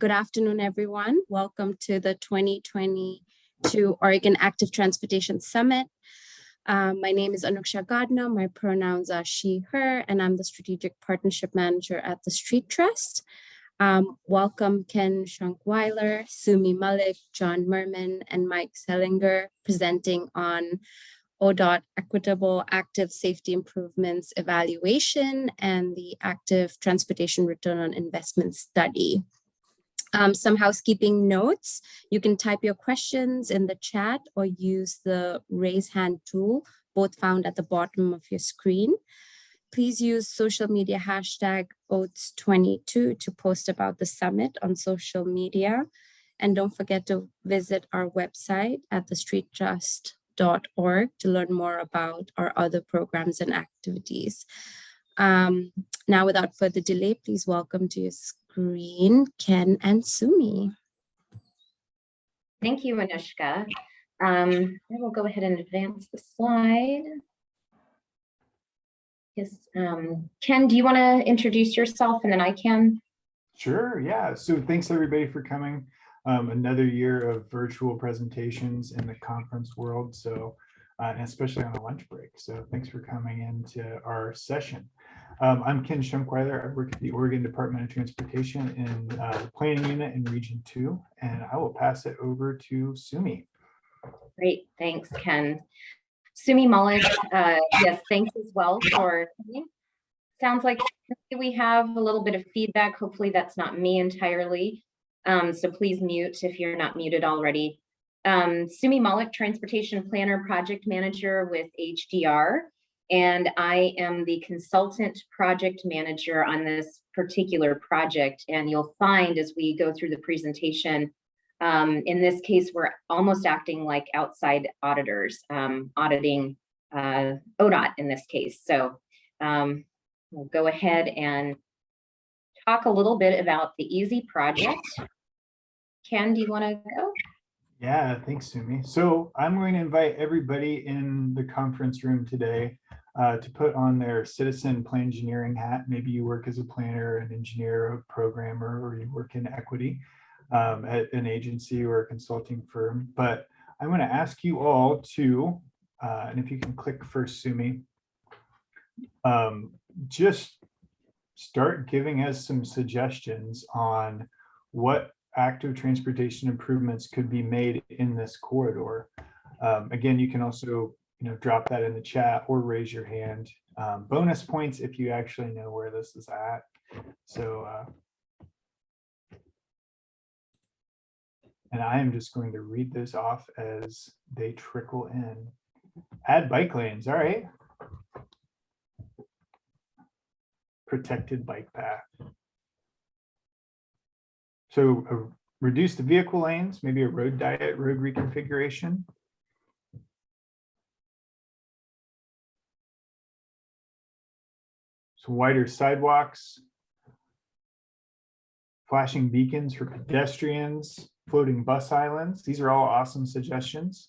Good afternoon, everyone. Welcome to the 2022 Oregon Active Transportation Summit. My name is Anuksha Gardner. My pronouns are she, her, and I'm the Strategic Partnership Manager at the Street Trust. Welcome Ken Shonkwiler, Sumi, Malik, John Merman, and Mike Selinger presenting on ODOT Equitable Active Safety Improvements Evaluation and the Active Transportation Return on Investment Study. Some housekeeping notes. You can type your questions in the chat or use the raise hand tool, both found at the bottom of your screen. Please use social media hashtag OATS22 to post about the summit on social media. And don't forget to visit our website at thestreettrust.org to learn more about our other programs and activities. Now, without further delay, please welcome to your screen, Ken and Sumi. Thank you, Anushka. I will go ahead and advance the slide. Yes, Ken, do you want to introduce yourself and then I can? Sure, yeah. So thanks everybody for coming. Another year of virtual presentations in the conference world, so and especially on a lunch break. So thanks for coming into our session. I'm Ken Shonkwiler. I work at the Oregon Department of Transportation in the Planning Unit in Region 2, and I will pass it over to Sumi. Great, thanks, Ken. Sumi Malik, yes, thanks as well for coming. Sounds like we have a little bit of feedback. Hopefully that's not me entirely. So please mute if you're not muted already. Sumi Malik, Transportation Planner Project Manager with HDR. And I am the consultant project manager on this particular project. And you'll find as we go through the presentation, in this case, we're almost acting like outside auditors, auditing ODOT in this case. So we'll go ahead and talk a little bit about the EASY project. Ken, do you want to go? Yeah, thanks, Sumi. So I'm going to invite everybody in the conference room today to put on their citizen plan engineering hat. Maybe you work as a planner, an engineer, a programmer, or you work in equity at an agency or a consulting firm. But I'm going to ask you all to, and if you can click first, Sumi, just start giving us some suggestions on what active transportation improvements could be made in this corridor. Again, you can also drop that in the chat or raise your hand. Bonus points if you actually know where this is at. So, and I am just going to read this off as they trickle in. Add bike lanes, all right. Protected bike path. So reduce the vehicle lanes, maybe a road diet, road reconfiguration. So wider sidewalks, flashing beacons for pedestrians, floating bus islands. These are all awesome suggestions.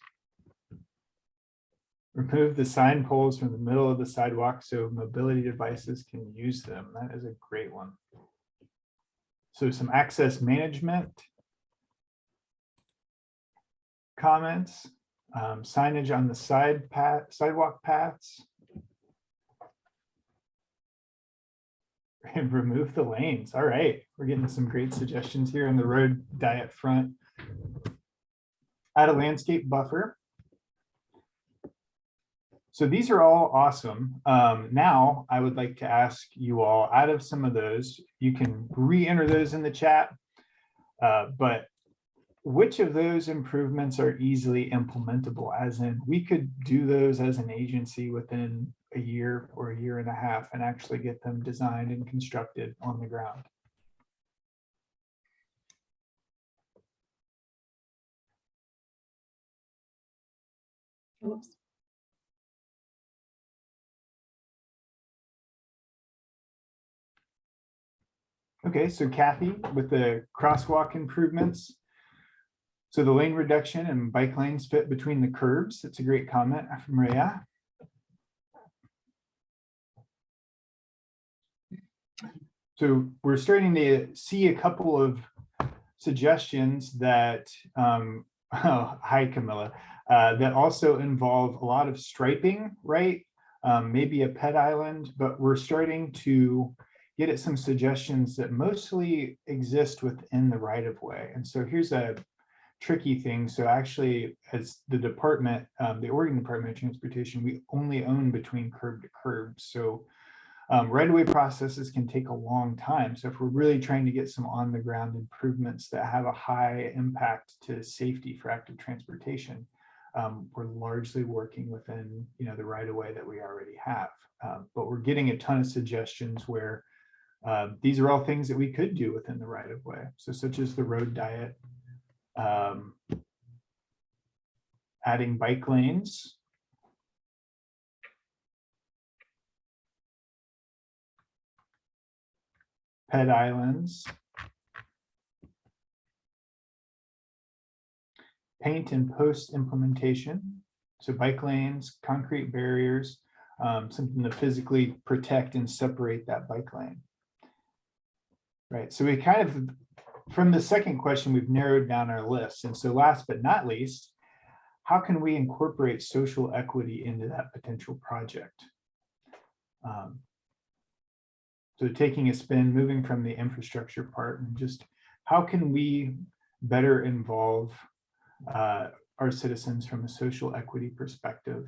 Remove the sign poles from the middle of the sidewalk so mobility devices can use them. That is a great one. So some access management comments, signage on the sidewalk paths, and remove the lanes. All right, we're getting some great suggestions here on the road diet front. Add a landscape buffer. So these are all awesome. Now I would like to ask you all, out of some of those, you can re-enter those in the chat, but which of those improvements are easily implementable? As in, we could do those as an agency within a year or a year and a half and actually get them designed and constructed on the ground. Oops. Okay, so Kathy, with the crosswalk improvements, so the lane reduction and bike lanes fit between the curbs. That's a great comment from Rhea. So we're starting to see a couple of suggestions that, oh, hi Camilla, that also involve a lot of striping, right? Maybe a pet island, but we're starting to get at some suggestions that mostly exist within the right of way. And so here's a tricky thing. So actually, as the department, the Oregon Department of Transportation, we only own between curb to curb. So right-of-way processes can take a long time. So if we're really trying to get some on-the-ground improvements that have a high impact to safety for active transportation, we're largely working within, the right-of-way that we already have. But we're getting a ton of suggestions where these are all things that we could do within the right-of-way. So such as the road diet, adding bike lanes, pet islands, paint and post implementation. So bike lanes, concrete barriers, something to physically protect and separate that bike lane. Right, so we kind of, from the second question, we've narrowed down our list. And so last but not least, how can we incorporate social equity into that potential project? So taking a spin, moving from the infrastructure part, and just how can we better involve our citizens from a social equity perspective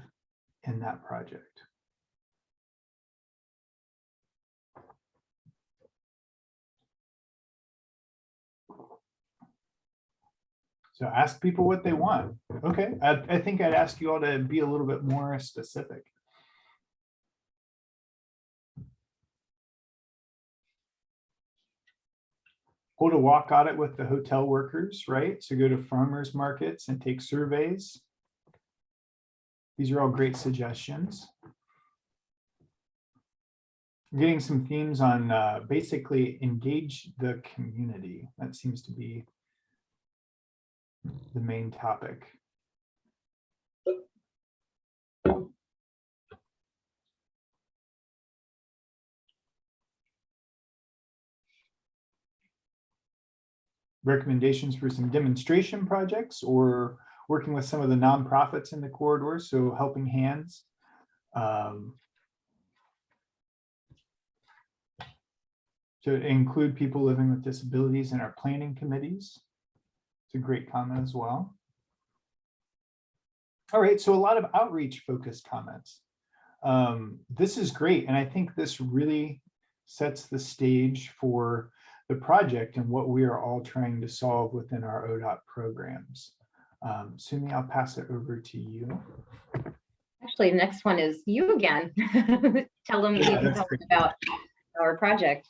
in that project? So ask people what they want. Okay, I think I'd ask you all to be a little bit more specific. Hold a walk audit with the hotel workers, right? So go to farmers markets and take surveys. These are all great suggestions. Getting some themes on basically engage the community. That seems to be the main topic. Recommendations for some demonstration projects or working with some of the nonprofits in the corridor, so helping hands. To include people living with disabilities in our planning committees. It's a great comment as well. All right, so a lot of outreach focused comments. This is great, and I think this really sets the stage for the project and what we are all trying to solve within our ODOT programs. Sumi, I'll pass it over to you. Actually, the next one is you again. Tell them about our project.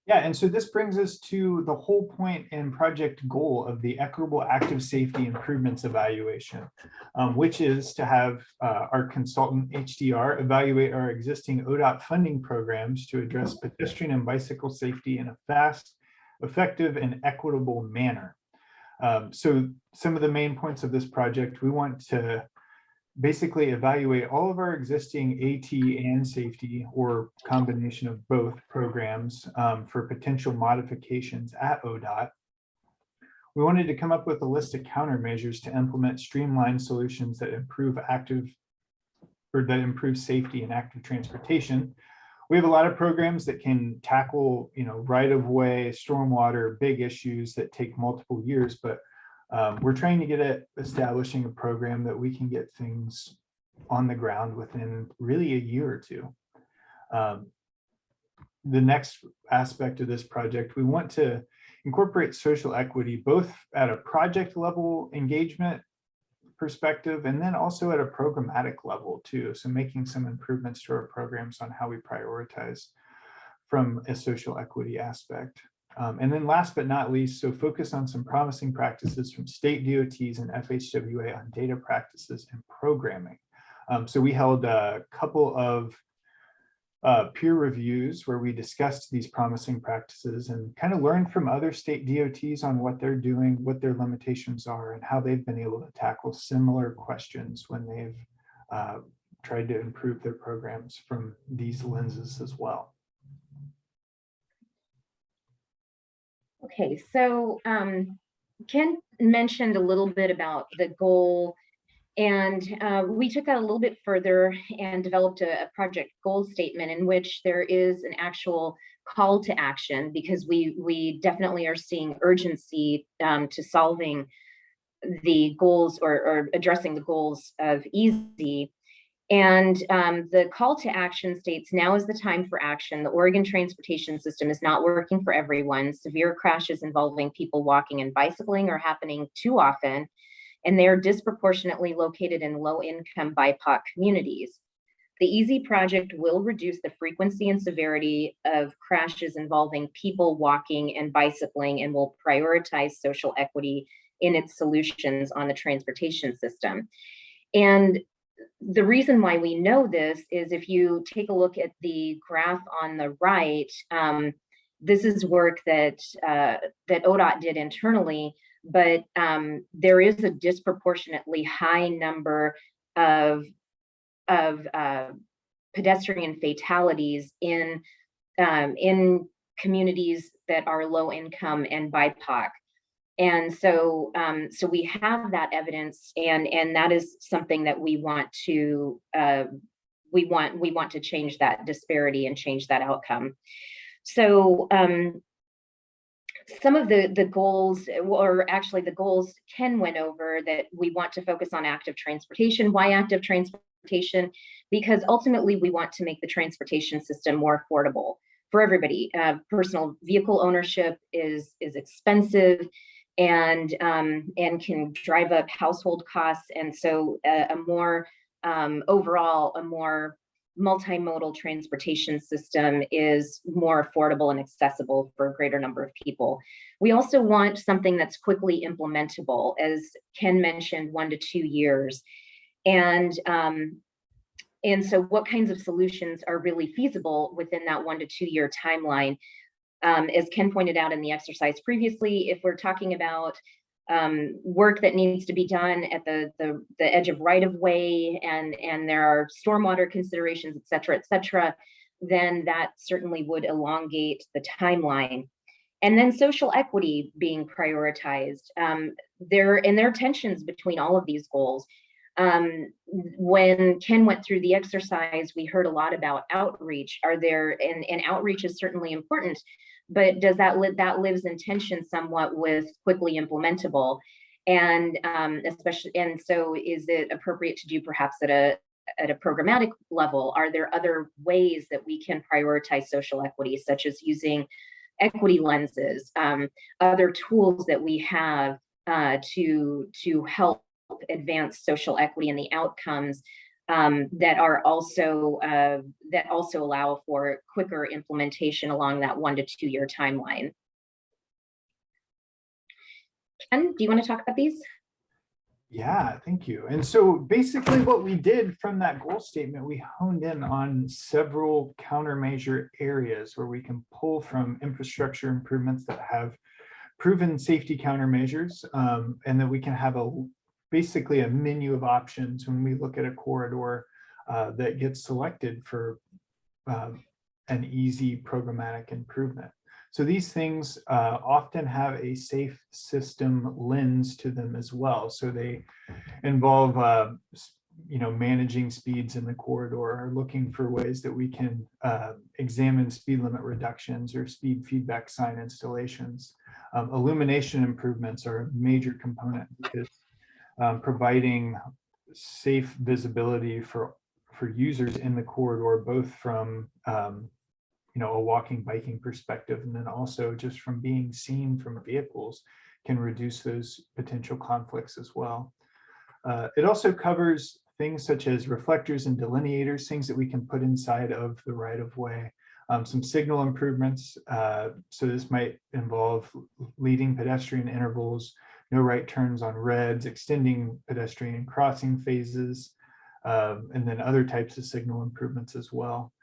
Yeah, and so this brings us to the whole point and project goal of the Equitable Active Safety Improvements Evaluation, which is to have our consultant HDR evaluate our existing ODOT funding programs to address pedestrian and bicycle safety in a fast, effective, and equitable manner. So some of the main points of this project, we want to basically evaluate all of our existing AT and safety, or combination of both programs, for potential modifications at ODOT. We wanted to come up with a list of countermeasures to implement streamlined solutions that improve safety and active transportation. We have a lot of programs that can tackle, right-of-way, stormwater, big issues that take multiple years, but we're trying to get at establishing a program that we can get things on the ground within really a year or two. The next aspect of this project, we want to incorporate social equity, both at a project level engagement perspective, and then also at a programmatic level too. So making some improvements to our programs on how we prioritize from a social equity aspect. And then last but not least, so focus on some promising practices from state DOTs and FHWA on data practices and programming. So we held a couple of peer reviews where we discussed these promising practices and kind of learned from other state DOTs on what they're doing, what their limitations are, and how they've been able to tackle similar questions when they've tried to improve their programs from these lenses as well. Okay, so Ken mentioned a little bit about the goal, and we took that a little bit further and developed a project goal statement in which there is an actual call to action, because we definitely are seeing urgency to solving the goals, or addressing the goals of easy. And the call to action states, now is the time for action. The Oregon transportation system is not working for everyone. Severe crashes involving people walking and bicycling are happening too often, and they are disproportionately located in low-income BIPOC communities. The EASY project will reduce the frequency and severity of crashes involving people walking and bicycling, and will prioritize social equity in its solutions on the transportation system. And the reason why we know this is, if you take a look at the graph on the right, this is work that that ODOT did internally, but there is a disproportionately high number of pedestrian fatalities in communities that are low income and BIPOC. And so, so we have that evidence, and that is something that we want to change that disparity and change that outcome. So, some of the goals, or actually the goals Ken went over, that we want to focus on active transportation. Why active transportation? Because ultimately we want to make the transportation system more affordable for everybody. Personal vehicle ownership is expensive, and can drive up household costs. And so a more overall, a more multimodal transportation system is more affordable and accessible for a greater number of people. We also want something that's quickly implementable, as Ken mentioned, 1 to 2 years. And so what kinds of solutions are really feasible within that 1 to 2 year timeline? As Ken pointed out in the exercise previously, if we're talking about work that needs to be done at the edge of right of way, and there are stormwater considerations, et cetera, then that certainly would elongate the timeline. And then social equity being prioritized. There are tensions between all of these goals. When Ken went through the exercise, we heard a lot about outreach. And outreach is certainly important, but does that lives in tension somewhat with quickly implementable? And especially, and so is it appropriate to do perhaps at a programmatic level? Are there other ways that we can prioritize social equity, such as using equity lenses, other tools that we have to help advance social equity and the outcomes that also allow for quicker implementation along that 1 to 2 year timeline? Ken, do you want to talk about these? Yeah, thank you. And so basically what we did from that goal statement, we honed in on several countermeasure areas where we can pull from infrastructure improvements that have proven safety countermeasures, and that we can have basically a menu of options when we look at a corridor that gets selected for an easy programmatic improvement. So these things often have a safe system lens to them as well. So they involve managing speeds in the corridor, or looking for ways that we can examine speed limit reductions or speed feedback sign installations. Illumination improvements are a major component, because providing safe visibility for users in the corridor, both from a walking, biking perspective, and then also just from being seen from vehicles, can reduce those potential conflicts as well. It also covers things such as reflectors and delineators, things that we can put inside of the right of way. Some signal improvements. So this might involve leading pedestrian intervals, no right turns on reds, extending pedestrian crossing phases, and then other types of signal improvements as well.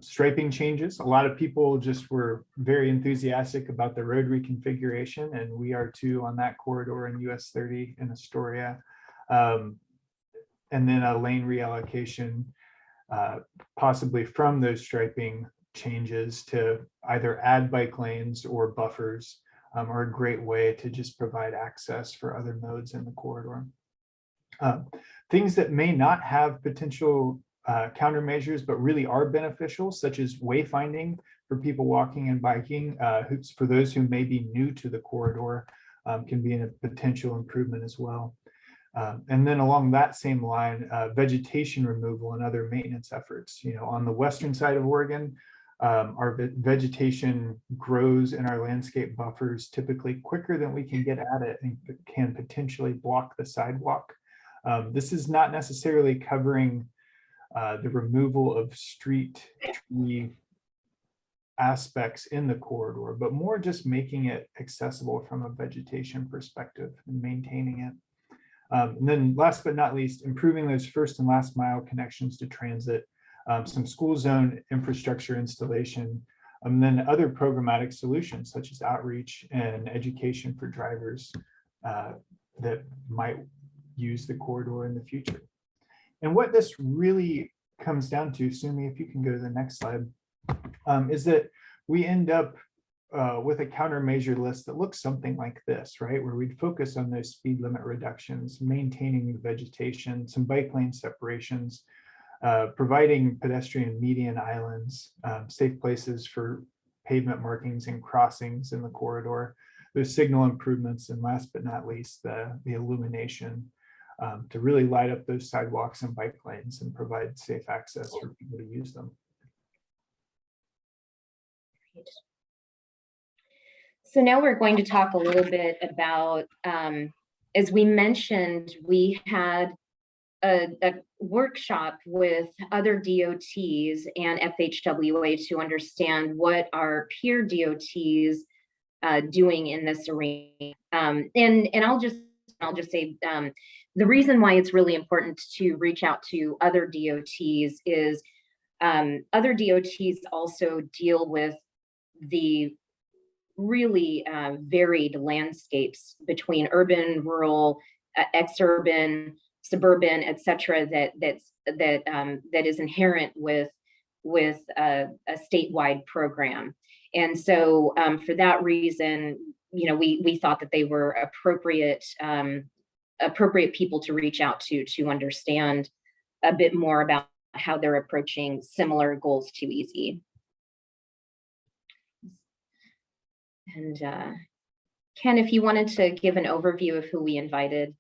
Striping changes. A lot of people just were very enthusiastic about the road reconfiguration, and we are too on that corridor in US 30 in Astoria. And then a lane reallocation, possibly from those striping changes, to either add bike lanes or buffers are a great way to just provide access for other modes in the corridor. Things that may not have potential countermeasures, but really are beneficial, such as wayfinding for people walking and biking, for those who may be new to the corridor, can be a potential improvement as well. And then along that same line, vegetation removal and other maintenance efforts. On the western side of Oregon, our vegetation grows in our landscape buffers typically quicker than we can get at it and can potentially block the sidewalk. This is not necessarily covering the removal of street tree aspects in the corridor, but more just making it accessible from a vegetation perspective and maintaining it. And then last but not least, improving those first and last mile connections to transit, some school zone infrastructure installation, and then other programmatic solutions such as outreach and education for drivers that might use the corridor in the future. And what this really comes down to, Sumi, if you can go to the next slide, is that we end up with a countermeasure list that looks something like this, right? Where we'd focus on those speed limit reductions, maintaining the vegetation, some bike lane separations, providing pedestrian median islands, safe places for pavement markings and crossings in the corridor, those signal improvements, and last but not least, the illumination to really light up those sidewalks and bike lanes and provide safe access for people to use them. So now we're going to talk a little bit about, as we mentioned, we had a workshop with other DOTs and FHWA to understand what our peer DOTs doing in this arena. And I'll just say the reason why it's really important to reach out to other DOTs is other DOTs also deal with the really varied landscapes between urban, rural, exurban, suburban, et cetera, that is inherent with a statewide program. And so for that reason, we thought that they were appropriate people to reach out to understand a bit more about how they're approaching similar goals to EASY. And Ken, if you wanted to give an overview of who we invited.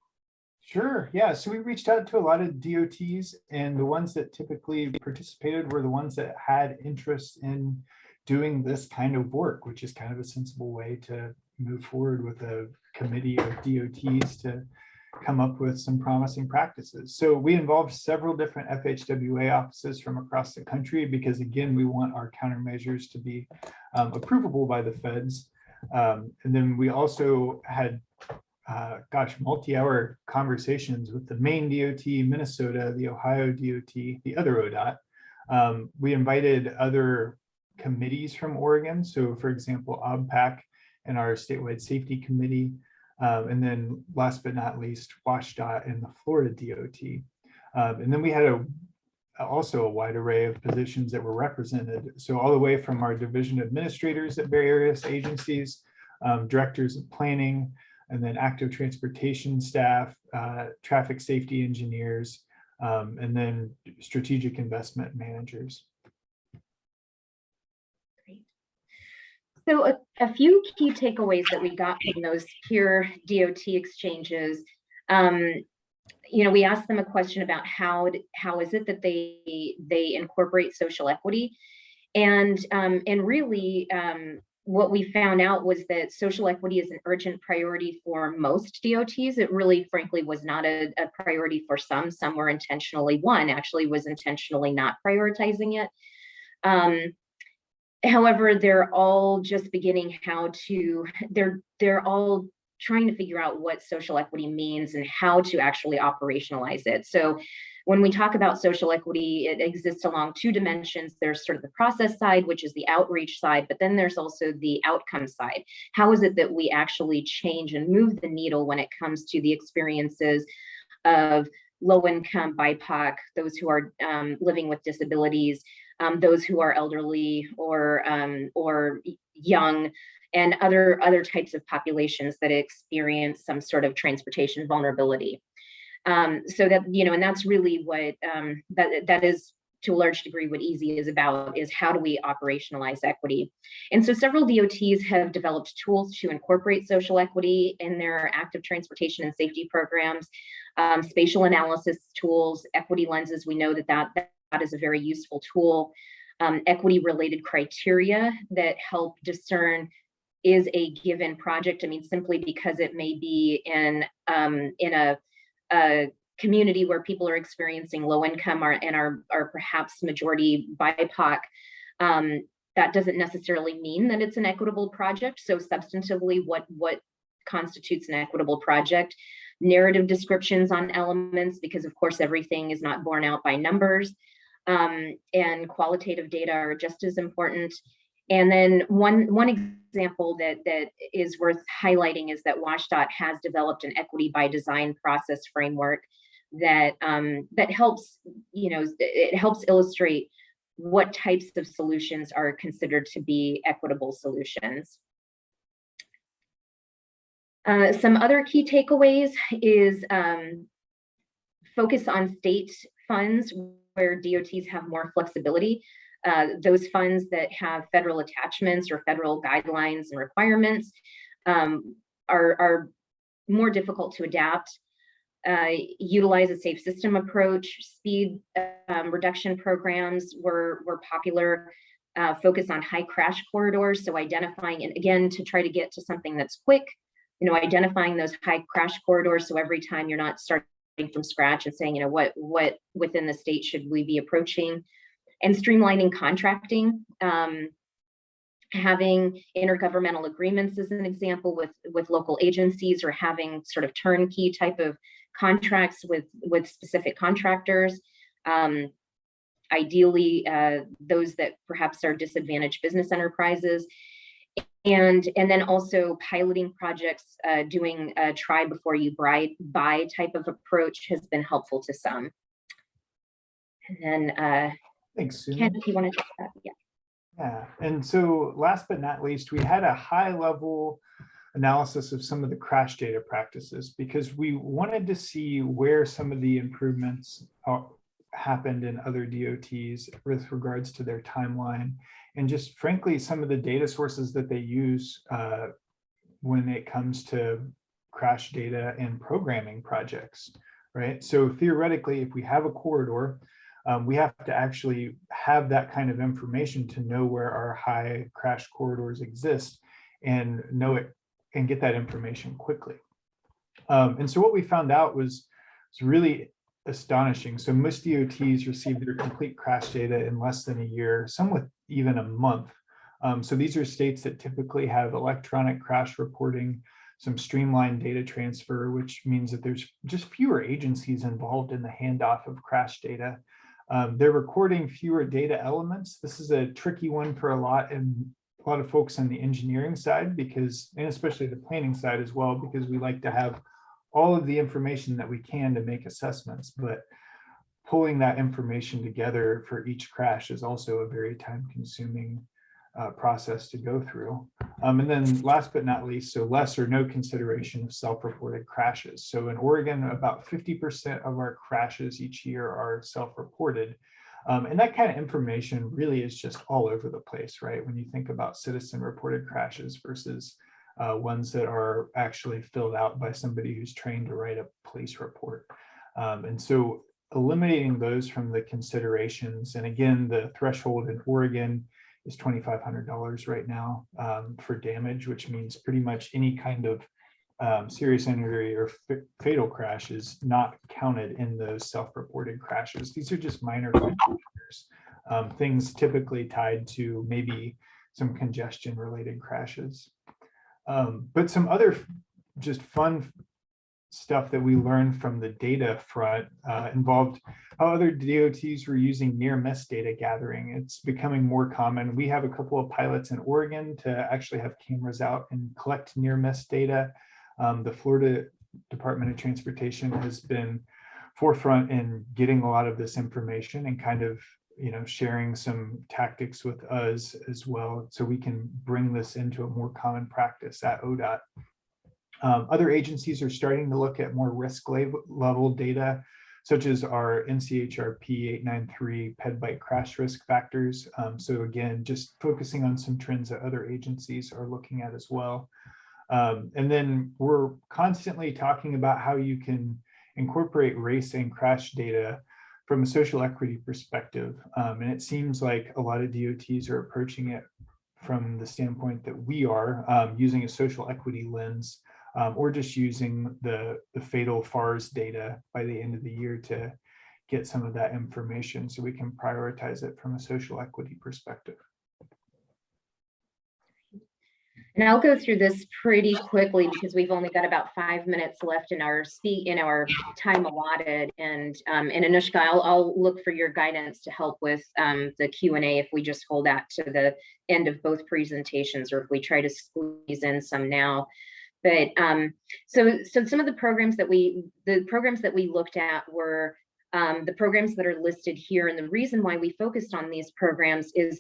Sure, yeah, so we reached out to a lot of DOTs, and the ones that typically participated were the ones that had interest in doing this kind of work, which is kind of a sensible way to move forward with a committee of DOTs to come up with some promising practices. So we involved several different FHWA offices from across the country because, again, we want our countermeasures to be approvable by the feds. And then we also had, multi-hour conversations with the Maine DOT, Minnesota, the Ohio DOT, the other ODOT. We invited other committees from Oregon. So, for example, OBPAC and our statewide safety committee. And then last but not least, WashDOT and the Florida DOT. And then we had also a wide array of positions that were represented. So all the way from our division administrators at various agencies, directors of planning, and then active transportation staff, traffic safety engineers, and then strategic investment managers. So a few key takeaways that we got from those peer DOT exchanges. We asked them a question about how is it that they incorporate social equity, and really what we found out was that social equity is an urgent priority for most DOTs. It really, frankly, was not a priority for some. Some were intentionally, one actually was intentionally not prioritizing it. However, they're all just beginning they're all trying to figure out what social equity means and how to actually operationalize it. So when we talk about social equity, it exists along two dimensions. There's sort of the process side, which is the outreach side, but then there's also the outcome side. How is it that we actually change and move the needle when it comes to the experiences of low-income BIPOC, those who are living with disabilities, those who are elderly or young, and other types of populations that experience some sort of transportation vulnerability. So that, and that's really what that is to a large degree what EASY is about, is how do we operationalize equity. And so several DOTs have developed tools to incorporate social equity in their active transportation and safety programs, spatial analysis tools, equity lenses. We know that is a very useful tool. Equity related criteria that help discern, is a given project, simply because it may be in a community where people are experiencing low income and are perhaps majority BIPOC, that doesn't necessarily mean that it's an equitable project. So substantively, what constitutes an equitable project? Narrative descriptions on elements, because of course everything is not borne out by numbers, and qualitative data are just as important. And then one example that is worth highlighting is that WashDOT has developed an equity by design process framework that helps, it helps illustrate what types of solutions are considered to be equitable solutions. Some other key takeaways is focus on state funds where DOTs have more flexibility. Those funds that have federal attachments or federal guidelines and requirements are more difficult to adapt. Utilize a safe system approach. Speed reduction programs were popular. Focus on high crash corridors, so identifying, and again, to try to get to something that's quick, identifying those high crash corridors, so every time you're not starting from scratch and saying, what within the state should we be approaching. And streamlining contracting, having intergovernmental agreements as an example with local agencies, or having sort of turnkey type of contracts with specific contractors. Ideally, those that perhaps are disadvantaged business enterprises. And then also piloting projects, doing a try before you buy type of approach has been helpful to some. And then thanks, Sumi. Ken, if you want to talk about that, yeah. Yeah, and so last but not least, we had a high level analysis of some of the crash data practices, because we wanted to see where some of the improvements happened in other DOTs with regards to their timeline, and just frankly, some of the data sources that they use when it comes to crash data and programming projects, right? So theoretically, if we have a corridor, we have to actually have that kind of information to know where our high crash corridors exist and know it and get that information quickly. And so what we found out was really astonishing. So most DOTs received their complete crash data in less than a year, some with even a month. So these are states that typically have electronic crash reporting, some streamlined data transfer, which means that there's just fewer agencies involved in the handoff of crash data. They're recording fewer data elements. This is a tricky one for a lot of folks on the engineering side, and especially the planning side as well, because we like to have all of the information that we can to make assessments, but pulling that information together for each crash is also a very time-consuming process to go through. And then last but not least, so less or no consideration of self-reported crashes. So in Oregon, about 50% of our crashes each year are self-reported. And that kind of information really is just all over the place, right? When you think about citizen-reported crashes versus ones that are actually filled out by somebody who's trained to write a police report. And so eliminating those from the considerations, and again, the threshold in Oregon is $2,500 right now for damage, which means pretty much any kind of serious injury or fatal crash is not counted in those self-reported crashes. These are just minor factors, things typically tied to maybe some congestion related crashes. But some other just fun stuff that we learned from the data front involved how other DOTs were using near-miss data gathering. It's becoming more common. We have a couple of pilots in Oregon to actually have cameras out and collect near-miss data. The Florida Department of Transportation has been forefront in getting a lot of this information and kind of sharing some tactics with us as well, so we can bring this into a more common practice at ODOT. Other agencies are starting to look at more risk level data, such as our NCHRP 893 ped bike crash risk factors. So again, just focusing on some trends that other agencies are looking at as well. And then we're constantly talking about how you can incorporate race and crash data from a social equity perspective. And it seems like a lot of DOTs are approaching it from the standpoint that we are, using a social equity lens, or just using the fatal FARS data by the end of the year to get some of that information so we can prioritize it from a social equity perspective. And I'll go through this pretty quickly because we've only got about 5 minutes left in our time allotted. And Anushka, I'll look for your guidance to help with the Q&A if we just hold that to the end of both presentations, or if we try to squeeze in some now. But so some of the programs that we looked at were the programs that are listed here. And the reason why we focused on these programs is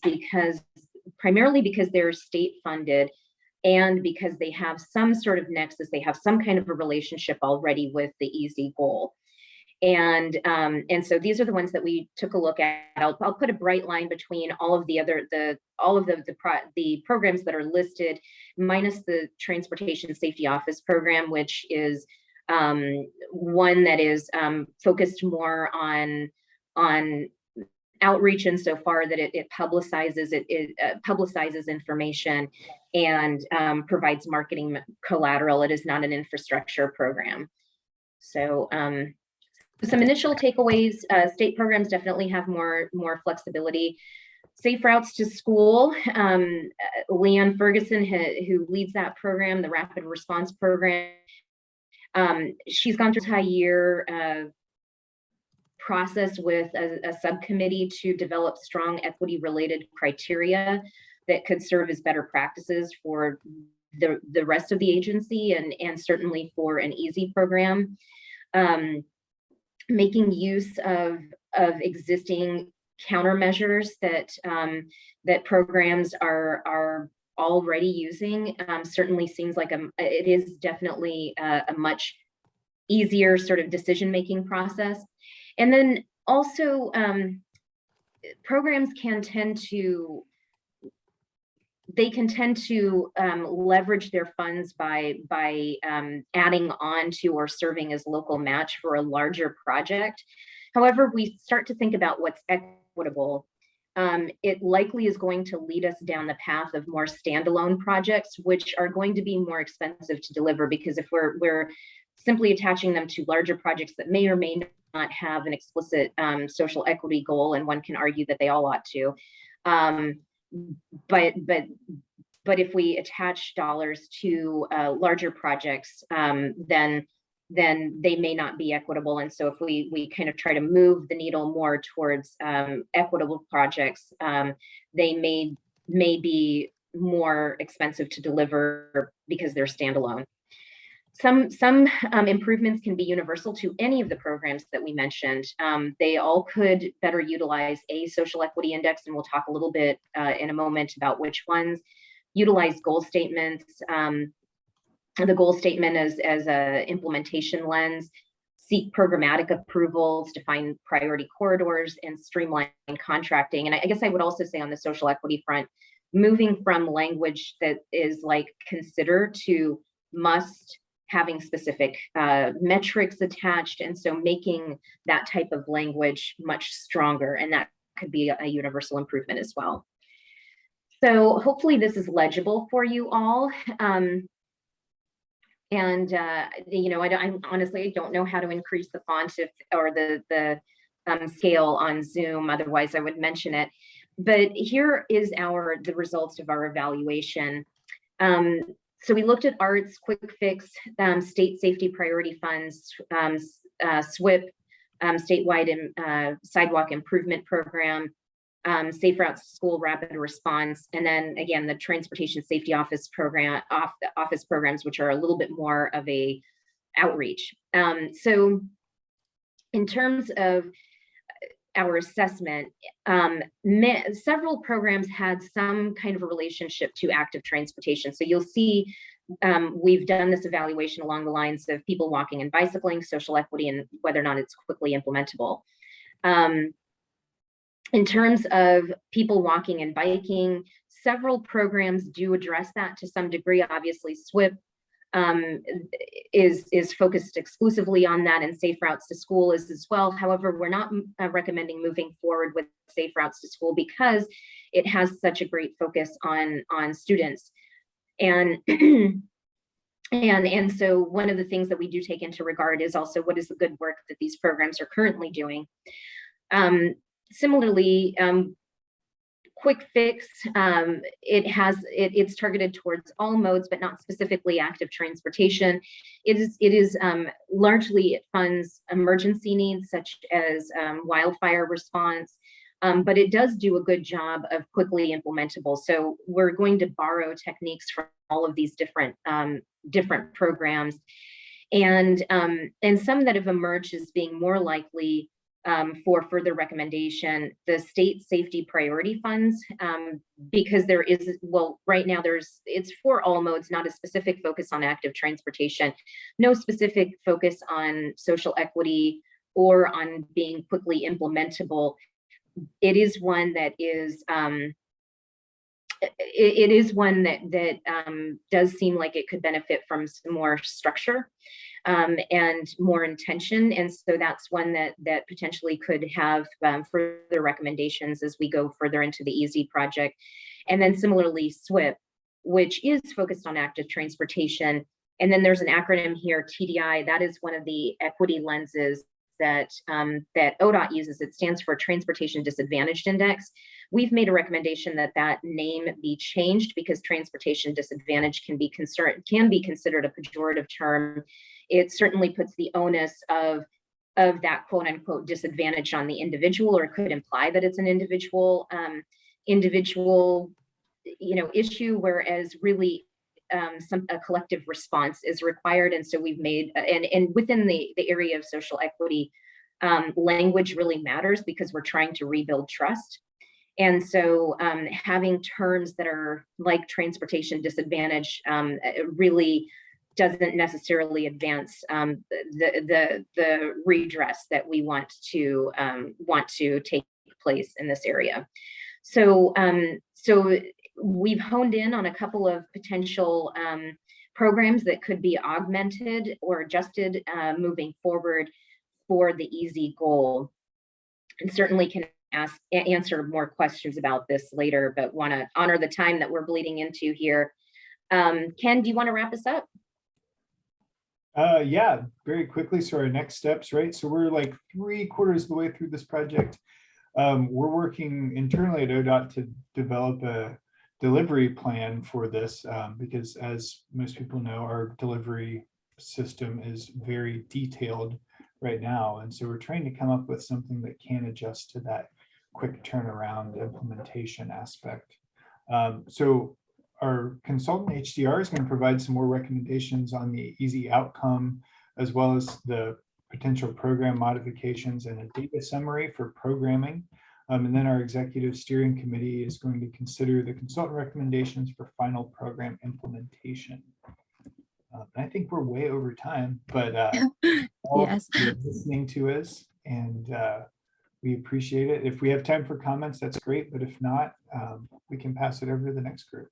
primarily because they're state funded, and because they have some sort of nexus, they have some kind of a relationship already with the EASY goal. And so these are the ones that we took a look at. I'll put a bright line between all of the programs that are listed, minus the Transportation Safety Office program, which is one that is focused more on outreach insofar that it publicizes publicizes information and provides marketing collateral. It is not an infrastructure program. So some initial takeaways: state programs definitely have more flexibility. Safe routes to school. Leanne Ferguson, who leads that program, the rapid response program, she's gone through a year process with a subcommittee to develop strong equity related criteria that could serve as better practices for the rest of the agency, and certainly for an EASY program. Making use of existing countermeasures that programs are already using certainly seems like it is definitely a much easier sort of decision-making process. And then also programs can tend to leverage their funds by adding on to or serving as local match for a larger project. However, we start to think about what's equitable. It likely is going to lead us down the path of more standalone projects, which are going to be more expensive to deliver, because if we're simply attaching them to larger projects that may or may not have an explicit social equity goal, and one can argue that they all ought to. But if we attach dollars to larger projects, then they may not be equitable. And so if we kind of try to move the needle more towards equitable projects, they may be more expensive to deliver because they're standalone. Some improvements can be universal to any of the programs that we mentioned. They all could better utilize a social equity index, and we'll talk a little bit in a moment about which ones. Utilize goal statements, the goal statement as a implementation lens. Seek programmatic approvals, define priority corridors, and streamline contracting. And I guess I would also say on the social equity front, moving from language that is like consider to must, having specific metrics attached, and so making that type of language much stronger, and that could be a universal improvement as well. So hopefully this is legible for you all. I honestly don't know how to increase the font or the scale on Zoom. Otherwise, I would mention it. But here is the results of our evaluation. So we looked at ARTS, Quick Fix, State Safety Priority Funds, SWIP, Statewide Sidewalk Improvement Program, Safe Routes to School Rapid Response, and then again, the Transportation Safety Office program, office programs, which are a little bit more of a outreach. So in terms of our assessment, several programs had some kind of a relationship to active transportation. So you'll see we've done this evaluation along the lines of people walking and bicycling, social equity, and whether or not it's quickly implementable. In terms of people walking and biking, several programs do address that to some degree. Obviously, SWIP is focused exclusively on that, and Safe Routes to School is as well. However, we're not recommending moving forward with Safe Routes to School because it has such a great focus on students. And and so one of the things that we do take into regard is also what is the good work that these programs are currently doing. Similarly, Quick Fix, it's targeted towards all modes, but not specifically active transportation. It is largely, it funds emergency needs such as wildfire response, but it does do a good job of quickly implementable. So we're going to borrow techniques from all of these different programs, and some that have emerged as being more likely for further recommendation, the state safety priority funds, because there is, well, right now it's for all modes, not a specific focus on active transportation, no specific focus on social equity or on being quickly implementable. It is one that is, does seem like it could benefit from some more structure and more intention. And so that's one that potentially could have further recommendations as we go further into the EASY project. And then similarly, SWIP, which is focused on active transportation. And then there's an acronym here, TDI, that is one of the equity lenses that ODOT uses. It stands for Transportation Disadvantaged Index. We've made a recommendation that name be changed because transportation disadvantage can be considered a pejorative term. It certainly puts the onus of that quote unquote disadvantage on the individual, or it could imply that it's an individual issue, whereas really a collective response is required. And so we've made, and within the area of social equity, language really matters because we're trying to rebuild trust. And so having terms that are like transportation disadvantage really doesn't necessarily advance the redress that we want to take place in this area. So we've honed in on a couple of potential programs that could be augmented or adjusted moving forward for the EASY goal, and certainly can answer more questions about this later, but want to honor the time that we're bleeding into here. Ken, do you want to wrap us up? Yeah, very quickly. So our next steps, right? So we're like 3/4 of the way through this project. We're working internally at ODOT to develop a delivery plan for this because, as most people know, our delivery system is very detailed right now. And so we're trying to come up with something that can adjust to that quick turnaround implementation aspect. So our consultant HDR is going to provide some more recommendations on the EASY outcome, as well as the potential program modifications and a data summary for programming. And then our executive steering committee is going to consider the consultant recommendations for final program implementation. I think we're way over time, but all Yes. listening to us, and we appreciate it. If we have time for comments, that's great, but if not, we can pass it over to the next group.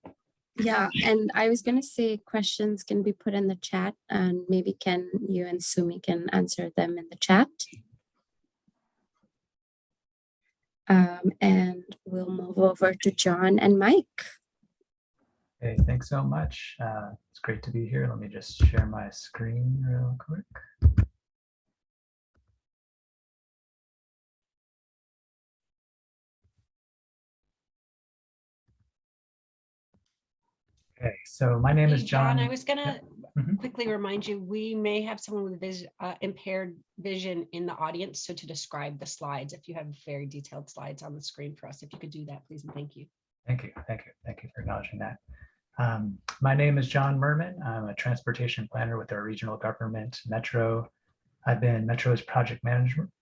Yeah, and I was going to say questions can be put in the chat, and maybe you and Sumi can answer them in the chat. And we'll move over to John and Mike. Hey, thanks so much. It's great to be here. Let me just share my screen real quick. Okay, so my name is John. I was gonna Mhm. quickly remind you, we may have someone with impaired vision in the audience. So to describe the slides, if you have very detailed slides on the screen for us, if you could do that, please, and thank you. Thank you for acknowledging that. My name is John Merman. I'm a transportation planner with our regional government, Metro. I've been Metro's project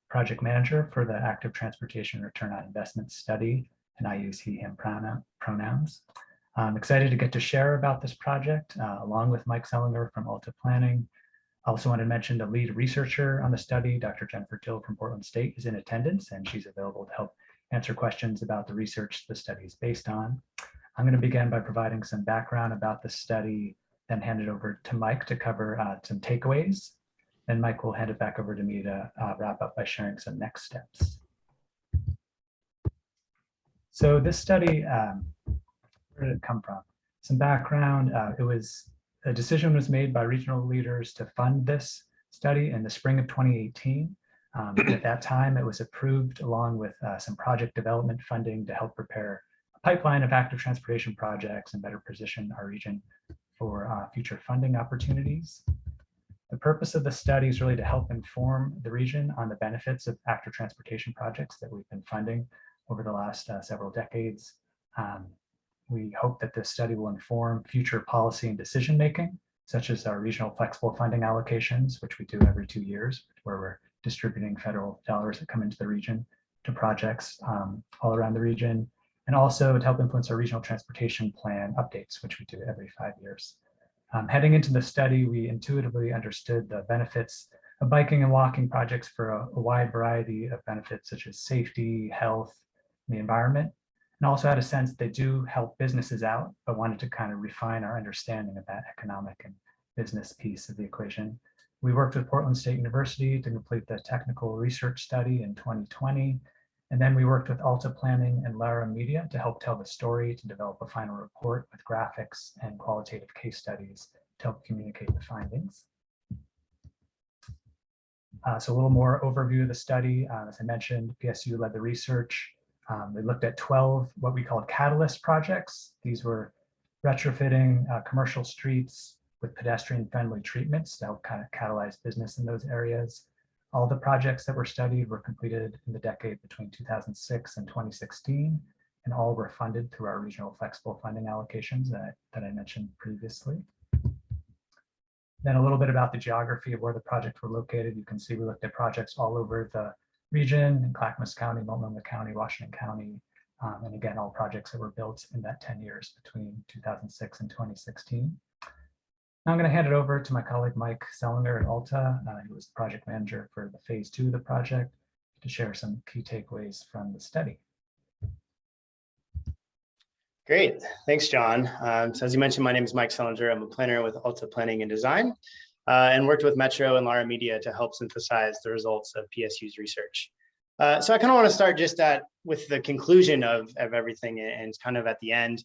project manager for the Active Transportation Return on Investment study, and I use he, him pronouns. I'm excited to get to share about this project along with Mike Sellinger from Alta Planning. I also want to mention the lead researcher on the study, Dr. Jennifer Till from Portland State, is in attendance, and she's available to help answer questions about the research the study is based on. I'm going to begin by providing some background about the study, then hand it over to Mike to cover some takeaways. Then Mike will hand it back over to me to wrap up by sharing some next steps. So this study, where did it come from? Some background, a decision was made by regional leaders to fund this study in the spring of 2018. At that time, it was approved along with some project development funding to help prepare a pipeline of active transportation projects and better position our region for future funding opportunities. The purpose of the study is really to help inform the region on the benefits of active transportation projects that we've been funding over the last several decades. We hope that this study will inform future policy and decision-making, such as our regional flexible funding allocations, which we do every 2 years, where we're distributing federal dollars that come into the region to projects all around the region, and also to help influence our regional transportation plan updates, which we do every 5 years. Heading into the study, we intuitively understood the benefits of biking and walking projects for a wide variety of benefits, such as safety, health, and the environment, and also had a sense they do help businesses out, but wanted to kind of refine our understanding of that economic and business piece of the equation. We worked with Portland State University to complete the technical research study in 2020. And then we worked with Alta Planning and Lara Media to help tell the story, to develop a final report with graphics and qualitative case studies to help communicate the findings. So a little more overview of the study. As I mentioned, PSU led the research. We looked at 12 what we called catalyst projects. These were retrofitting commercial streets with pedestrian-friendly treatments to help kind of catalyze business in those areas. All the projects that were studied were completed in the decade between 2006 and 2016, and all were funded through our regional flexible funding allocations that I mentioned previously. Then a little bit about the geography of where the projects were located. You can see we looked at projects all over the region in Clackamas County, Multnomah County, Washington County, and again, all projects that were built in that 10 years between 2006 and 2016. Now I'm going to hand it over to my colleague, Mike Sellinger at Alta, who was the project manager for the phase 2 of the project, to share some key takeaways from the study. Great, thanks, John. So as you mentioned, my name is Mike Sellinger. I'm a planner with Alta Planning and Design, and worked with Metro and Lara Media to help synthesize the results of PSU's research. So I kind of want to start just with the conclusion of everything and kind of at the end.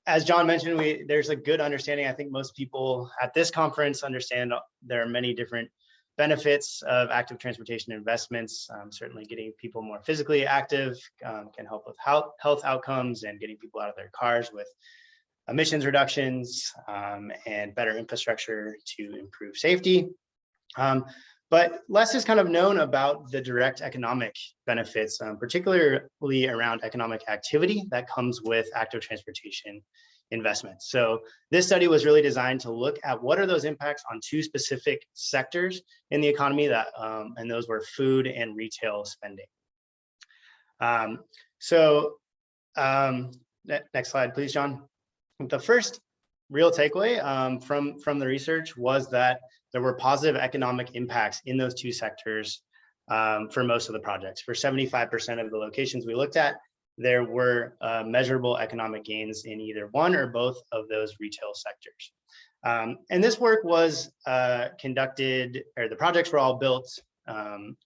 As John mentioned, there's a good understanding. I think most people at this conference understand there are many different benefits of active transportation investments. Certainly getting people more physically active can help with health outcomes and getting people out of their cars with emissions reductions and better infrastructure to improve safety. But less is kind of known about the direct economic benefits, particularly around economic activity that comes with active transportation investments. So this study was really designed to look at what are those impacts on 2 specific sectors in the economy and those were food and retail spending. Next slide, please, John. The first real takeaway from the research was that there were positive economic impacts in those 2 sectors for most of the projects. For 75% of the locations we looked at, there were measurable economic gains in either one or both of those retail sectors. And this work was conducted, or the projects were all built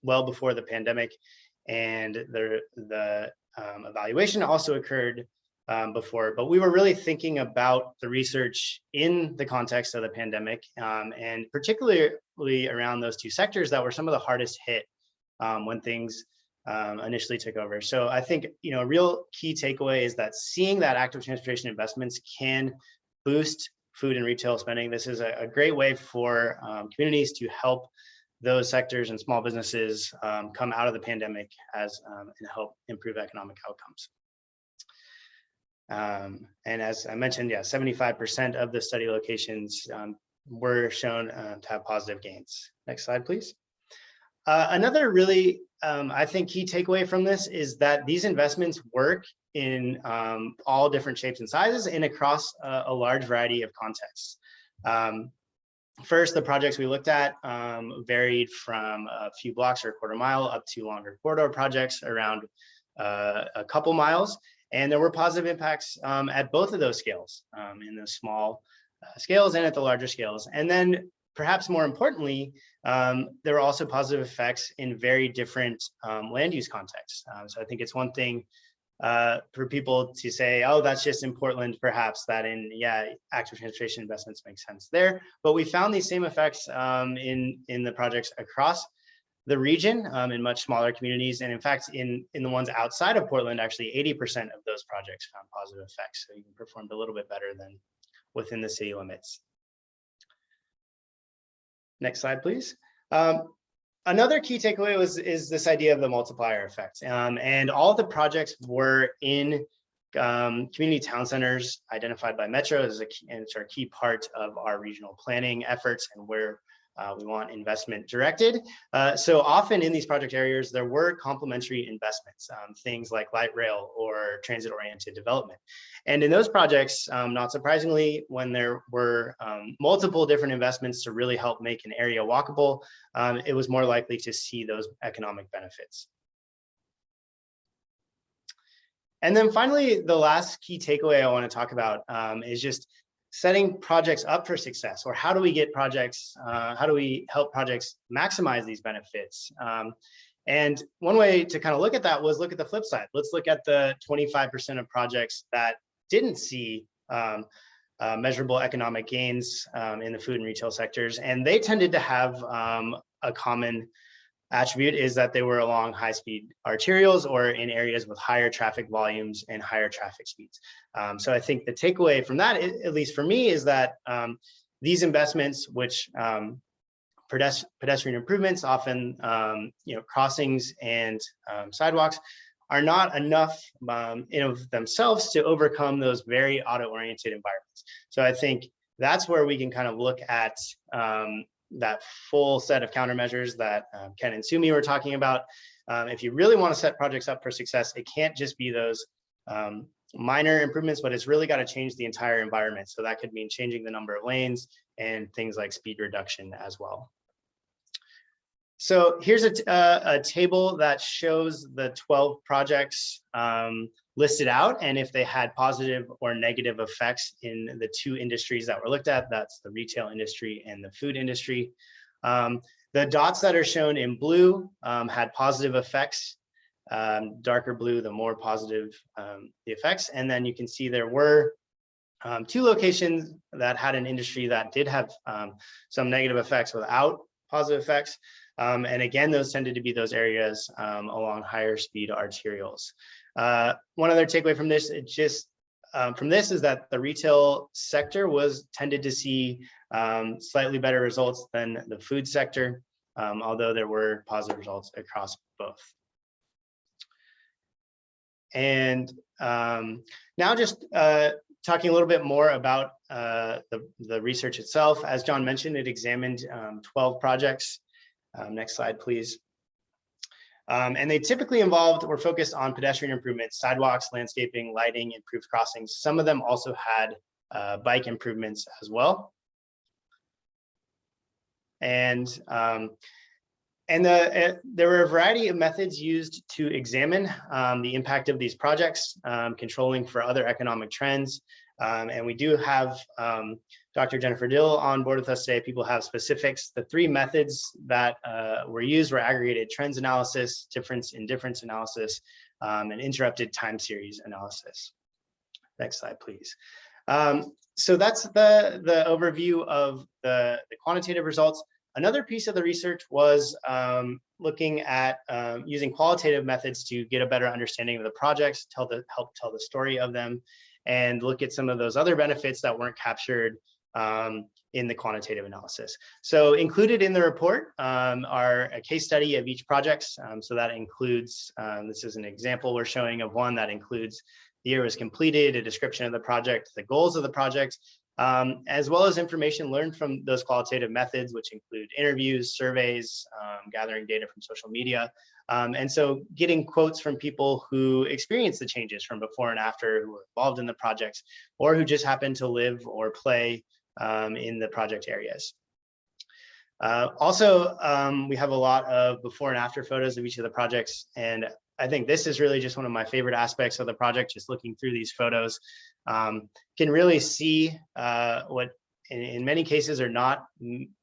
well before the pandemic, and the evaluation also occurred before, but we were really thinking about the research in the context of the pandemic, and particularly around those 2 sectors that were some of the hardest hit when things initially took over. So I think, a real key takeaway is that seeing that active transportation investments can boost food and retail spending. This is a great way for communities to help those sectors and small businesses come out of the pandemic and help improve economic outcomes. And as I mentioned, 75% of the study locations were shown to have positive gains. Next slide, please. Another really, I think, key takeaway from this is that these investments work in all different shapes and sizes and across a large variety of contexts. First, the projects we looked at varied from a few blocks or a quarter mile up to longer corridor projects around a couple miles. And there were positive impacts at both of those scales, in the small scales and at the larger scales. And then perhaps more importantly, there were also positive effects in very different land use contexts. So I think it's one thing for people to say, oh, that's just in Portland, perhaps that in, yeah, active transportation investments make sense there. But we found these same effects in the projects across the region in much smaller communities. And in fact, in the ones outside of Portland, actually 80% of those projects found positive effects. So you performed a little bit better than within the city limits. Next slide, please. Another key takeaway is this idea of the multiplier effect. And all the projects were in community town centers identified by Metro as and it's a key part of our regional planning efforts and where we want investment directed. So often in these project areas, there were complementary investments, things like light rail or transit-oriented development. And in those projects, not surprisingly, when there were multiple different investments to really help make an area walkable, it was more likely to see those economic benefits. And then finally, the last key takeaway I want to talk about is just setting projects up for success, or how do we get projects, how do we help projects maximize these benefits? And one way to kind of look at that was look at the flip side. Let's look at the 25% of projects that didn't see measurable economic gains in the food and retail sectors. And they tended to have a common attribute is that they were along high-speed arterials or in areas with higher traffic volumes and higher traffic speeds. So I think the takeaway from that, at least for me, is that these investments, which pedestrian improvements, often crossings and sidewalks, are not enough in of themselves to overcome those very auto-oriented environments. So I think that's where we can kind of look at that full set of countermeasures that Ken and Sumi were talking about. If you really want to set projects up for success, it can't just be those minor improvements, but it's really got to change the entire environment. So that could mean changing the number of lanes and things like speed reduction as well. So here's a table that shows the 12 projects listed out, and if they had positive or negative effects in the two industries that were looked at, that's the retail industry and the food industry. The dots that are shown in blue had positive effects. Darker blue, the more positive the effects. And then you can see there were two locations that had an industry that did have some negative effects without positive effects. And again, those tended to be those areas along higher speed arterials. One other takeaway from this, is that the retail sector tended to see slightly better results than the food sector, although there were positive results across both. And now just talking a little bit more about the research itself. As John mentioned, it examined 12 projects. Next slide, please. And they typically were focused on pedestrian improvements, sidewalks, landscaping, lighting, improved crossings. Some of them also had bike improvements as well. And there were a variety of methods used to examine the impact of these projects, controlling for other economic trends. And we do have Dr. Jennifer Dill on board with us today. People have specifics. The three methods that were used were aggregated trends analysis, difference in difference analysis, and interrupted time series analysis. Next slide, please. So that's the overview of the quantitative results. Another piece of the research was looking at using qualitative methods to get a better understanding of the projects, help tell the story of them, and look at some of those other benefits that weren't captured in the quantitative analysis. So included in the report are a case study of each project. So that includes, this is an example we're showing of one that includes the year was completed, a description of the project, the goals of the project, as well as information learned from those qualitative methods, which include interviews, surveys, gathering data from social media. And so getting quotes from people who experienced the changes from before and after, who were involved in the projects, or who just happen to live or play in the project areas. Also, we have a lot of before and after photos of each of the projects. And I think this is really just one of my favorite aspects of the project, just looking through these photos. Can really see what in many cases are not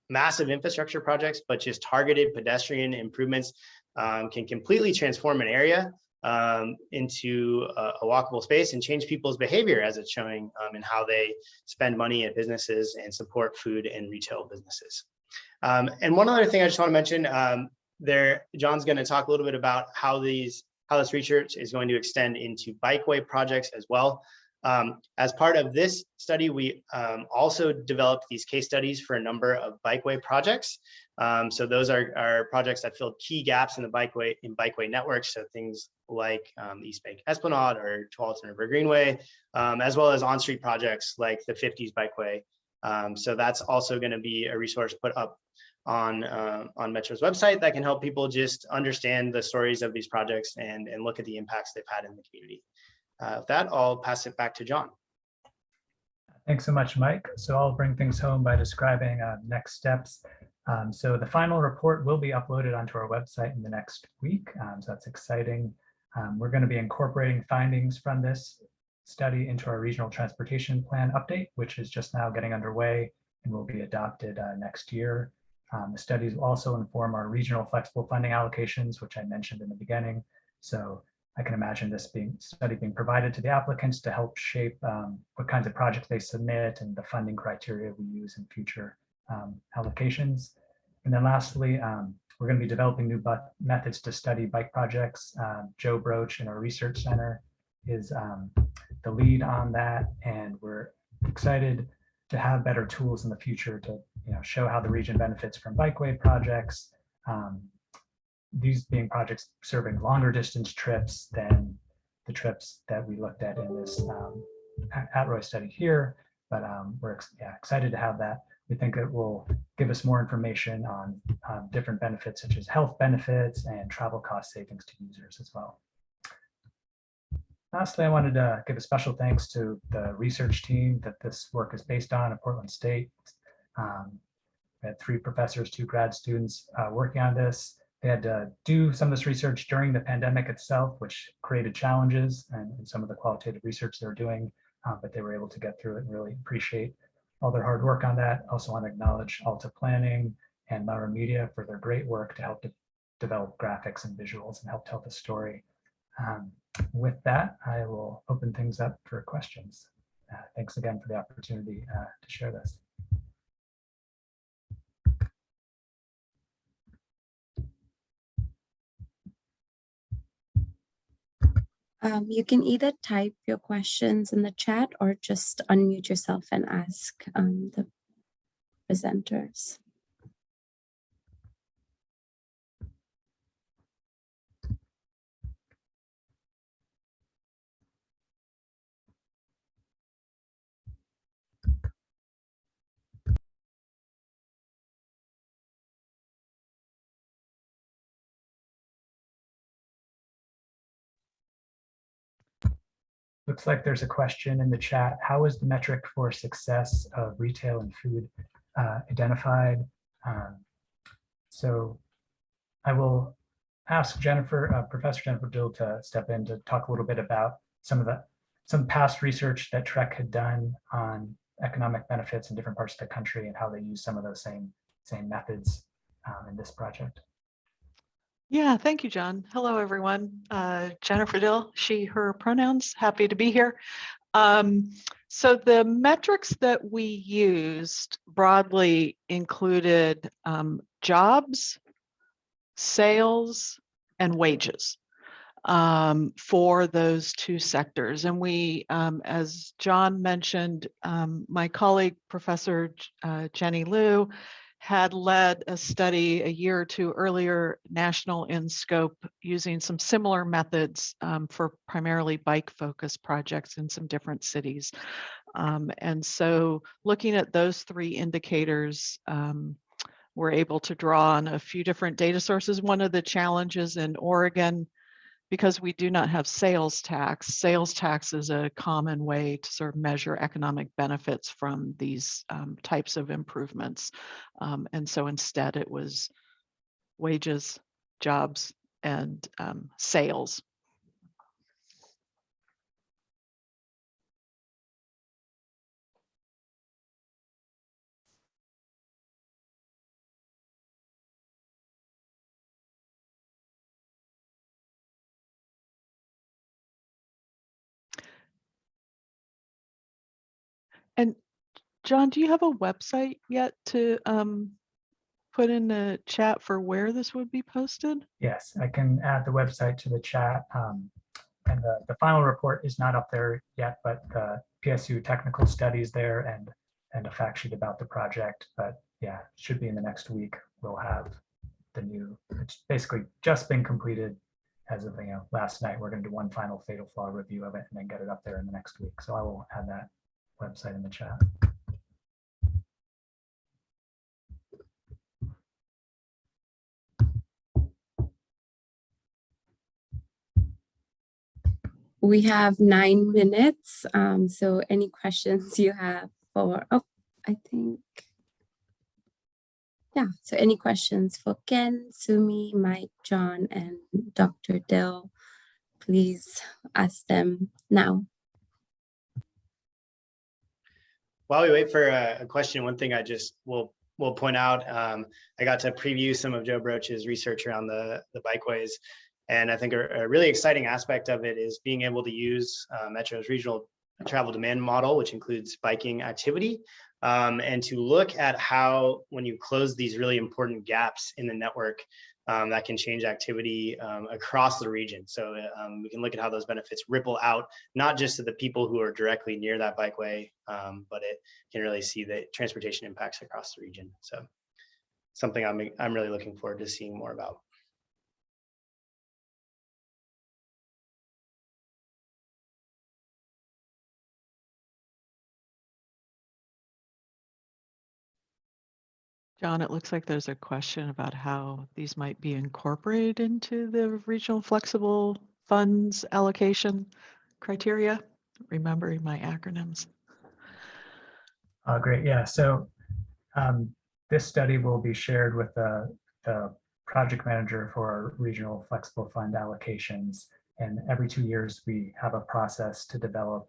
massive infrastructure projects, but just targeted pedestrian improvements can completely transform an area into a walkable space and change people's behavior, as it's showing in how they spend money at businesses and support food and retail businesses. And one other thing I just want to mention, John's going to talk a little bit about how this research is going to extend into bikeway projects as well. As part of this study, we also developed these case studies for a number of bikeway projects. So those are projects that filled key gaps in the bikeway networks. So things like East Bank Esplanade or Tualatin River Greenway, as well as on-street projects like the 50s Bikeway. So that's also going to be a resource put up on Metro's website that can help people just understand the stories of these projects and look at the impacts they've had in the community. With that, I'll pass it back to John. Thanks so much, Mike. So I'll bring things home by describing next steps. So the final report will be uploaded onto our website in the next week. So that's exciting. We're going to be incorporating findings from this study into our regional transportation plan update, which is just now getting underway and will be adopted next year. The studies will also inform our regional flexible funding allocations, which I mentioned in the beginning. So I can imagine this study being provided to the applicants to help shape what kinds of projects they submit and the funding criteria we use in future allocations. And then lastly, we're going to be developing new methods to study bike projects. Joe Broach in our research center is the lead on that, and we're excited to have better tools in the future to show how the region benefits from bikeway projects. These being projects serving longer distance trips than the trips that we looked at in this at-Roy study here, but we're excited to have that. We think it will give us more information on different benefits such as health benefits and travel cost savings to users as well. Lastly, I wanted to give a special thanks to the research team that this work is based on at Portland State. We had 3 professors, 2 grad students working on this. They had to do some of this research during the pandemic itself, which created challenges and some of the qualitative research they were doing, but they were able to get through it and really appreciate all their hard work on that. Also want to acknowledge Alta Planning and Mara Media for their great work to help develop graphics and visuals and help tell the story. With that, I will open things up for questions. Thanks again for the opportunity to share this. You can either type your questions in the chat or just unmute yourself and ask the presenters. Looks like there's a question in the chat. How is the metric for success of retail and food identified? So I will ask Jennifer, Professor Jennifer Dill, to step in to talk a little bit about some past research that TREC had done on economic benefits in different parts of the country and how they use some of those same methods in this project. Yeah, thank you, John. Hello, everyone. Jennifer Dill, she, her pronouns, happy to be here. So the metrics that we used broadly included jobs, sales, and wages for those 2 sectors. And we, as John mentioned, my colleague, Professor Jenny Liu, had led a study a year or two earlier, national in scope, using some similar methods for primarily bike-focused projects in some different cities. And so looking at those three indicators, we're able to draw on a few different data sources. One of the challenges in Oregon, because we do not have sales tax is a common way to sort of measure economic benefits from these types of improvements. And so instead it was wages, jobs, and sales. And John, do you have a website yet to put in the chat for where this would be posted? Yes, I can add the website to the chat. And the final report is not up there yet, but the PSU technical studies there and a fact sheet about the project. But yeah, it should be in the next week. We'll have the new, it's basically just been completed as of last night. We're going to do one final fatal flaw review of it and then get it up there in the next week. So I will add that website in the chat. We have 9 minutes. So any questions you have for, I think, yeah. So any questions for Ken, Sumi, Mike, John, and Dr. Dill, please ask them now. While we wait for a question, one thing I just will point out, I got to preview some of Joe Broach's research around the bikeways. And I think a really exciting aspect of it is being able to use Metro's regional travel demand model, which includes biking activity, and to look at how, when you close these really important gaps in the network, that can change activity across the region. So we can look at how those benefits ripple out, not just to the people who are directly near that bikeway, but it can really see the transportation impacts across the region. So something I'm really looking forward to seeing more about. John, it looks like there's a question about how these might be incorporated into the regional flexible funds allocation criteria. Remembering my acronyms. Great, yeah. So this study will be shared with the project manager for our regional flexible fund allocations. And every 2 years, we have a process to develop,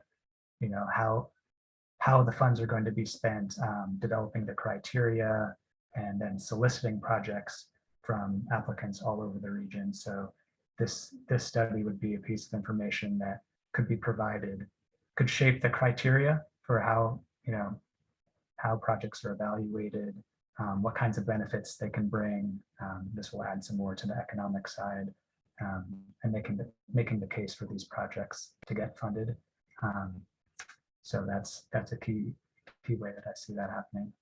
how the funds are going to be spent, developing the criteria, and then soliciting projects from applicants all over the region. So this study would be a piece of information that could be provided, could shape the criteria for how projects are evaluated, what kinds of benefits they can bring. This will add some more to the economic side, and making the case for these projects to get funded. So that's a key way that I see that happening.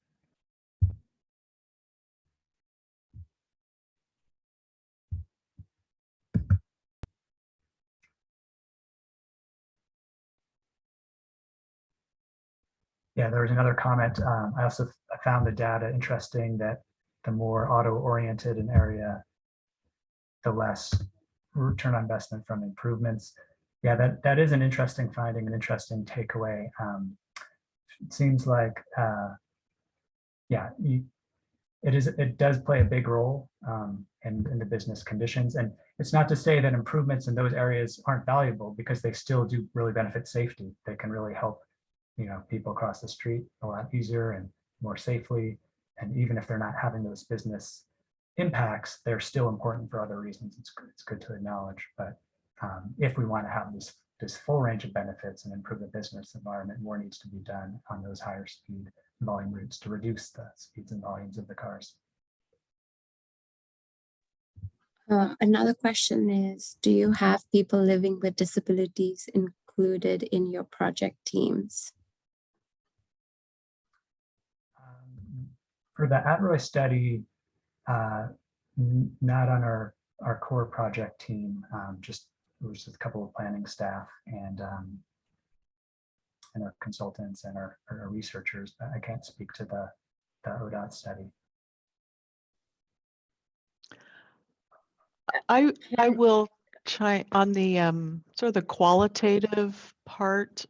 Yeah, there was another comment. I also found the data interesting that the more auto-oriented an area, the less return on investment from improvements. Yeah, that is an interesting finding, an interesting takeaway. It seems like, yeah, it does play a big role in the business conditions. And it's not to say that improvements in those areas aren't valuable, because they still do really benefit safety. They can really help people cross the street a lot easier and more safely. And even if they're not having those business impacts, they're still important for other reasons. It's good to acknowledge. But if we want to have this full range of benefits and improve the business environment, more needs to be done on those higher speed volume routes to reduce the speeds and volumes of the cars. Another question is, do you have people living with disabilities included in your project teams? For the Atroy study, not on our core project team, just it was just a couple of planning staff and our consultants and our researchers. But I can't speak to the ODOT study. I will chime on the sort of the qualitative part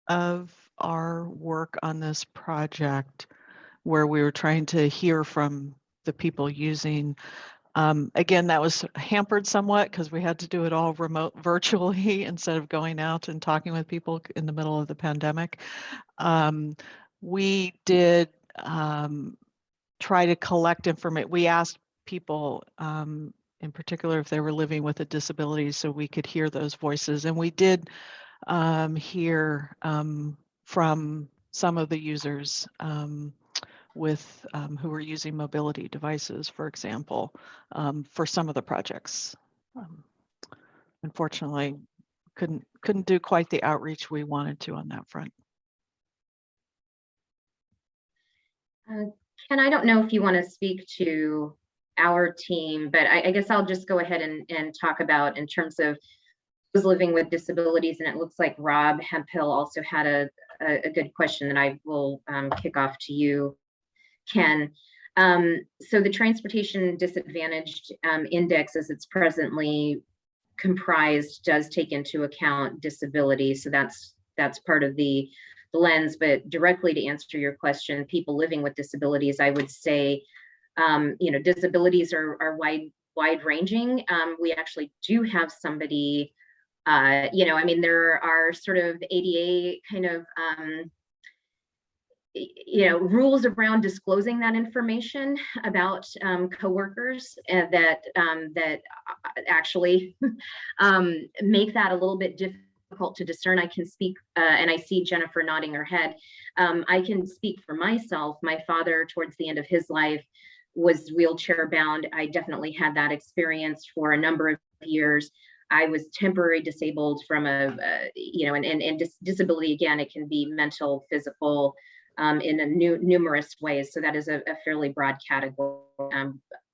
of our work on this project, where we were trying to hear from the people using. Again, that was hampered somewhat because we had to do it all remote virtually instead of going out and talking with people in the middle of the pandemic. We did try to collect information. We asked people in particular if they were living with a disability so we could hear those voices. And we did hear from some of the users with who were using mobility devices, for example, for some of the projects. Unfortunately, couldn't do quite the outreach we wanted to on that front. Ken, I don't know if you want to speak to our team, but I guess I'll just go ahead and talk about in terms of those living with disabilities. And it looks like Rob Hemphill also had a good question that I will kick off to you, Ken. So the transportation disadvantaged index as it's presently comprised does take into account disability. So that's part of the lens, but directly to answer your question, people living with disabilities, I would say, disabilities are wide ranging. We actually do have somebody, there are sort of ADA kind of, rules around disclosing that information about coworkers that actually make that a little bit difficult to discern. I can speak, and I see Jennifer nodding her head. I can speak for myself. My father, towards the end of his life, was wheelchair bound. I definitely had that experience for a number of years. I was temporarily disabled from disability. Again, it can be mental, physical, in numerous ways. So that is a fairly broad category.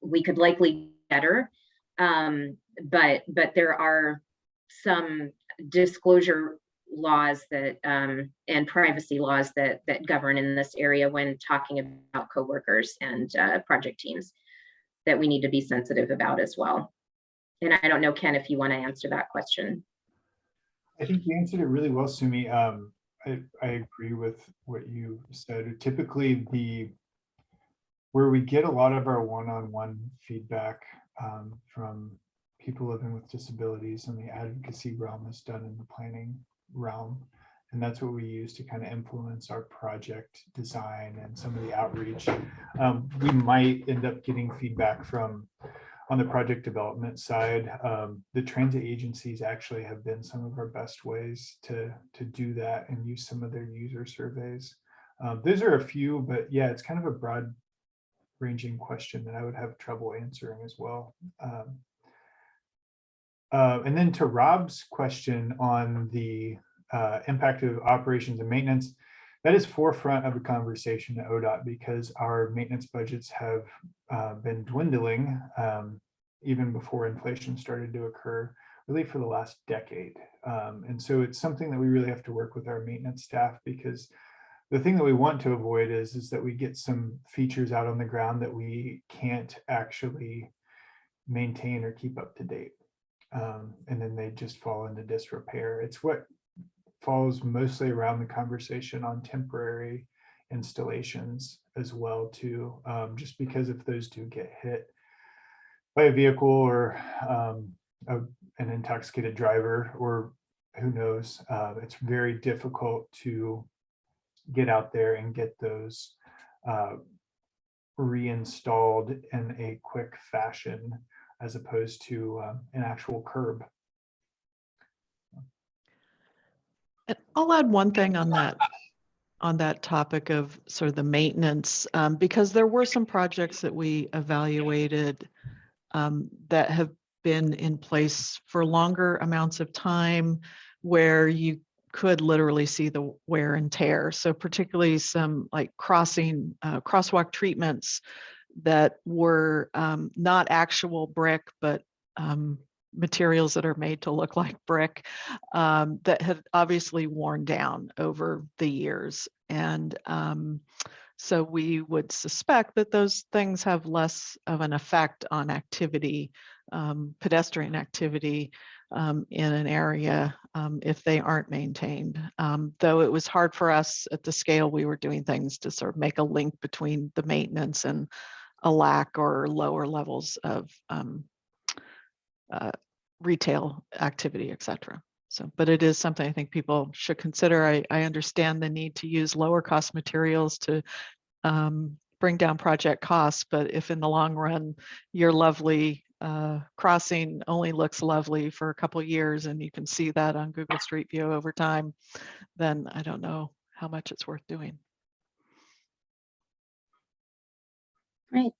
We could likely do better, but there are some disclosure laws that and privacy laws that govern in this area when talking about coworkers and project teams that we need to be sensitive about as well. And I don't know, Ken, if you want to answer that question. I think you answered it really well, Sumi. I agree with what you said. Typically, where we get a lot of our one-on-one feedback from people living with disabilities in the advocacy realm is done in the planning realm. And that's what we use to kind of influence our project design and some of the outreach. We might end up getting feedback from on the project development side. The transit agencies actually have been some of our best ways to do that and use some of their user surveys. Those are a few, but yeah, it's kind of a broad ranging question that I would have trouble answering as well. And then to Rob's question on the impact of operations and maintenance, that is forefront of the conversation at ODOT because our maintenance budgets have been dwindling even before inflation started to occur, really for the last decade. And so it's something that we really have to work with our maintenance staff, because the thing that we want to avoid is that we get some features out on the ground that we can't actually maintain or keep up to date. And then they just fall into disrepair. It's what falls mostly around the conversation on temporary installations as well too, just because if those do get hit by a vehicle or an intoxicated driver, or who knows, it's very difficult to get out there and get those reinstalled in a quick fashion as opposed to an actual curb. I'll add one thing on that topic of sort of the maintenance, because there were some projects that we evaluated that have been in place for longer amounts of time, where you could literally see the wear and tear. So particularly some like crosswalk treatments that were not actual brick, but materials that are made to look like brick that had obviously worn down over the years. And so we would suspect that those things have less of an effect on activity, pedestrian activity in an area if they aren't maintained. Though it was hard for us at the scale we were doing things to sort of make a link between the maintenance and a lack or lower levels of retail activity, et cetera. So, but it is something I think people should consider. I understand the need to use lower cost materials to bring down project costs, but if in the long run, your lovely crossing only looks lovely for a couple of years and you can see that on Google Street View over time, then I don't know how much it's worth doing. Right.